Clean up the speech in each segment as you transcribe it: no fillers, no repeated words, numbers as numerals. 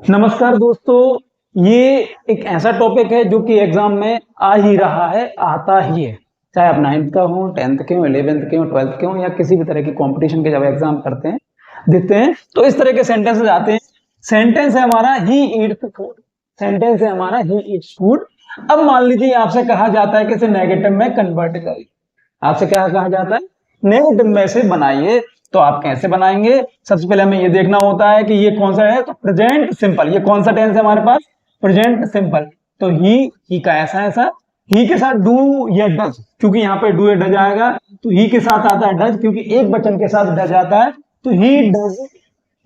नमस्कार दोस्तों, ये एक ऐसा टॉपिक है जो कि एग्जाम में आ ही रहा है, आता ही है। चाहे आप 9th का हो, 10th के हो, 11th के हो, 12th के हो या किसी भी तरह की कंपटीशन के जब एग्जाम करते हैं देते हैं तो इस तरह के सेंटेंसेस आते हैं। सेंटेंस है हमारा ही ईट्स फूड। सेंटेंस है हमारा ही ईट्स फूड। अब मान लीजिए आपसे कहा जाता है कि इसे नेगेटिव में कन्वर्ट करिए। आपसे क्या कहा जाता है? नेगेटिव में से बनाइए। तो आप कैसे बनाएंगे? सबसे पहले हमें ये देखना होता है कि ये कौन सा है। तो प्रेजेंट सिंपल, ये कौन सा टेंस है हमारे पास? Present simple. तो ही का ऐसा ही के साथ डू या डज, क्योंकि यहाँ पे डू या डज आएगा तो ही के साथ आता है डज, क्योंकि एक वचन के साथ डज आता है। तो ही डज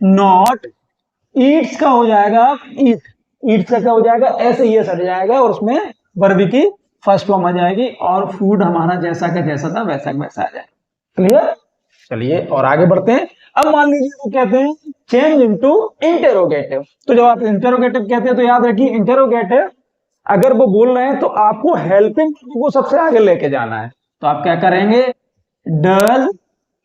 नॉट ईट्स का हो जाएगा ईट। ईट्स का क्या हो जाएगा? ऐसे ही सट जाएगा और उसमें वर्ब की फर्स्ट फॉर्म आ जाएगी और फूड हमारा जैसा का जैसा था वैसा का वैसा आ जाएगा। क्लियर? चलिए और आगे बढ़ते हैं। अब मान लीजिए वो कहते हैं चेंज इनटू इंटेरोगेटिव। तो जब आप इंटेरोगेटिव कहते हैं तो याद रखिए, इंटेरोगेटिव अगर वो बोल रहे हैं तो आपको हेल्पिंग को सबसे आगे लेके जाना है। तो आप क्या करेंगे? Does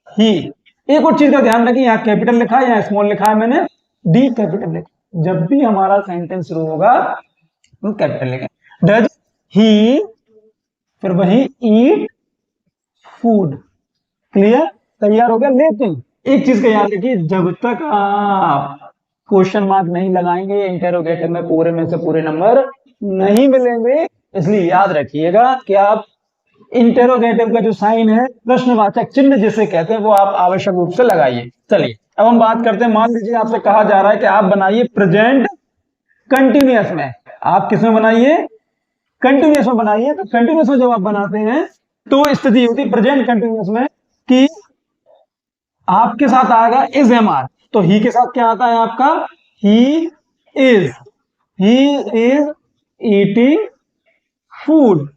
he. एक और चीज का ध्यान रखिए, यहाँ कैपिटल लिखा है, यहाँ स्मॉल लिखा है, मैंने डी कैपिटल लिखा। जब भी हमारा सेंटेंस शुरू होगा हम कैपिटल लिखें। डज ही, फिर वही ईट फूड। क्लियर? तैयार हो गया। लेकिन एक चीज का याद रखिए, जब तक आप क्वेश्चन मार्क नहीं लगाएंगे इंटेरोगेटिव में पूरे में से पूरे नंबर नहीं मिलेंगे। इसलिए याद रखिएगा कि आप इंटेरोगेटिव का जो साइन है, प्रश्नवाचक चिन्ह जिसे कहते हैं, वो आप आवश्यक रूप से लगाइए। चलिए अब हम बात करते हैं। मान लीजिए आपसे कहा जा रहा है कि आप बनाइए प्रेजेंट कंटिन्यूअस में। आप किस में बनाइए? कंटिन्यूअस में बनाइए। तो कंटिन्यूअस में जब आप बनाते हैं तो स्थिति होती है प्रेजेंट कंटिन्यूअस में कि आपके साथ आएगा इज एम आर। तो ही के साथ क्या आता है आपका? He is eating food.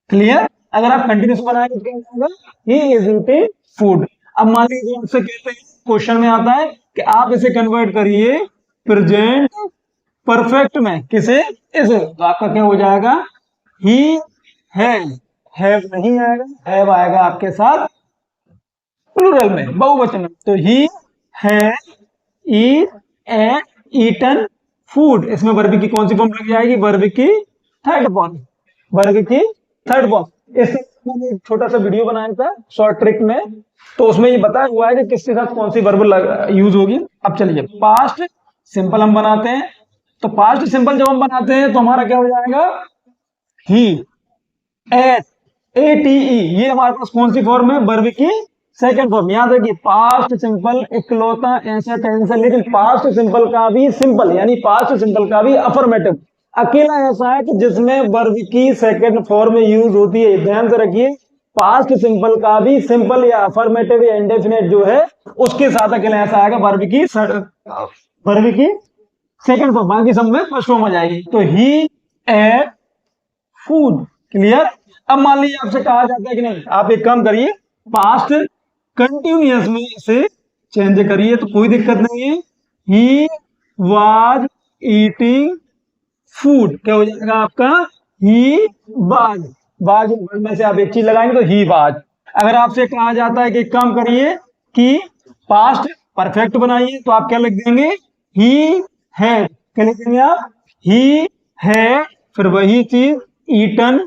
Clear? अगर आप कंटिन्यूस बनाएंगे तो क्या होगा? He is eating food. अब मान लीजिए आपसे कहते हैं, क्वेश्चन में आता है कि आप इसे कन्वर्ट करिए प्रेजेंट परफेक्ट में। किसे? इसे। तो आपका क्या हो जाएगा? ही हैव नहीं आएगा, हैव आएगा आपके साथ प्लूरल में, बहुवचन में। तो ही हैज ईटन फूड। इसमें वर्ब की कौन सी फॉर्म लग जाएगी? वर्ब की थर्ड फॉर्म। वर्ब की थर्ड फॉर्म। इससे मैंने एक छोटा सा वीडियो बनाया था शॉर्ट ट्रिक में, तो उसमें ये बताया हुआ है कि किसके साथ कौन सी वर्ब यूज होगी। अब चलिए पास्ट सिंपल हम बनाते हैं। तो पास्ट सिंपल जब हम बनाते हैं तो हमारा क्या हो जाएगा? ही, एट, एटीई। ये हमारे पास कौन सी फॉर्म है? वर्ब की सेकंड फॉर्म। याद रखिए, पास्ट सिंपल इकलौता ऐसा टेंस है, लेकिन पास्ट सिंपल का भी सिंपल यानी पास्ट सिंपल का भी अफर्मेटिव अकेला ऐसा है कि जिसमें वर्ब की सेकंड फॉर्म यूज होती है। ध्यान से रखिए, पास्ट सिंपल का भी सिंपल या अफर्मेटिव या इंडेफिनेट जो है उसके साथ अकेला ऐसा आएगा वर्ब की सेकंड फॉर्म। बाकी सब में फर्स्ट फॉर्म आ जाएगी। तो ही एट फूड। क्लियर? अब मान लीजिए आपसे कहा जाता है कि नहीं, आप एक काम करिए, पास्ट कंटिन्यूअस में इसे चेंज करिए तो कोई दिक्कत नहीं है। He was eating food. क्या हो जाएगा आपका? ही वाज में से आप एक चीज लगाएंगे तो ही वाज। अगर आपसे कहा जाता है कि एक काम करिए कि पास्ट परफेक्ट बनाइए तो आप क्या लिख देंगे? He had. क्या लिख देंगे आप? ही हैड, फिर वही चीज ईटन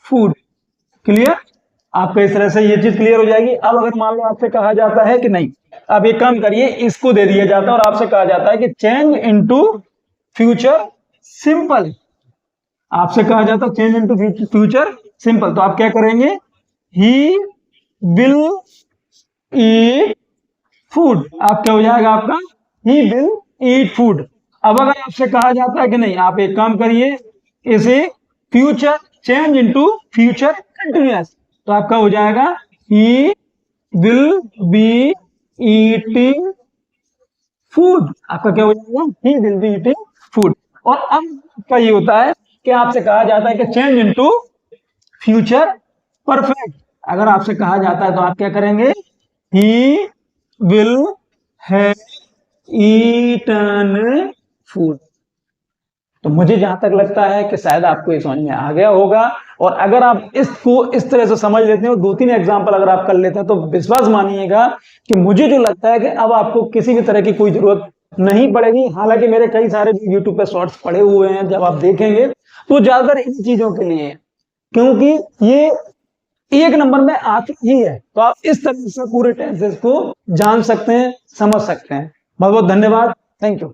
फूड। क्लियर? आपको इस तरह से ये चीज क्लियर हो जाएगी। अब अगर मान लो आपसे कहा जाता है कि नहीं, अब एक काम करिए, इसको दे दिया जाता है और आपसे कहा जाता है कि चेंज इनटू फ्यूचर सिंपल। आपसे कहा जाता है चेंज इनटू फ्यूचर सिंपल। तो आप क्या करेंगे? He will eat food. आप क्या हो जाएगा आपका? He will eat food. अब अगर आपसे कहा जाता है कि नहीं, आप एक काम करिए, इसे future change into future continuous. तो आपका हो जाएगा he will be eating food. आपका क्या हो जाएगा? He will be eating food. और अब का ये होता है कि आपसे कहा जाता है कि चेंज इनटू फ्यूचर परफेक्ट। अगर आपसे कहा जाता है तो आप क्या करेंगे? He will have eaten food. तो मुझे जहां तक लगता है कि शायद आपको ये समझ में आ गया होगा। और अगर आप इसको इस तरह से समझ लेते हो, 2-3 एग्जाम्पल अगर आप कर लेते हैं, तो विश्वास मानिएगा कि मुझे जो लगता है कि अब आपको किसी भी तरह की कोई जरूरत नहीं पड़ेगी। हालांकि मेरे कई सारे यूट्यूब पे शॉर्ट्स पड़े हुए हैं, जब आप देखेंगे तो ज्यादातर इन चीजों के लिए है, क्योंकि ये एक नंबर में आती ही है। तो आप इस तरह से पूरे टेंसेस को जान सकते हैं, समझ सकते हैं। बहुत बहुत धन्यवाद। Thank you.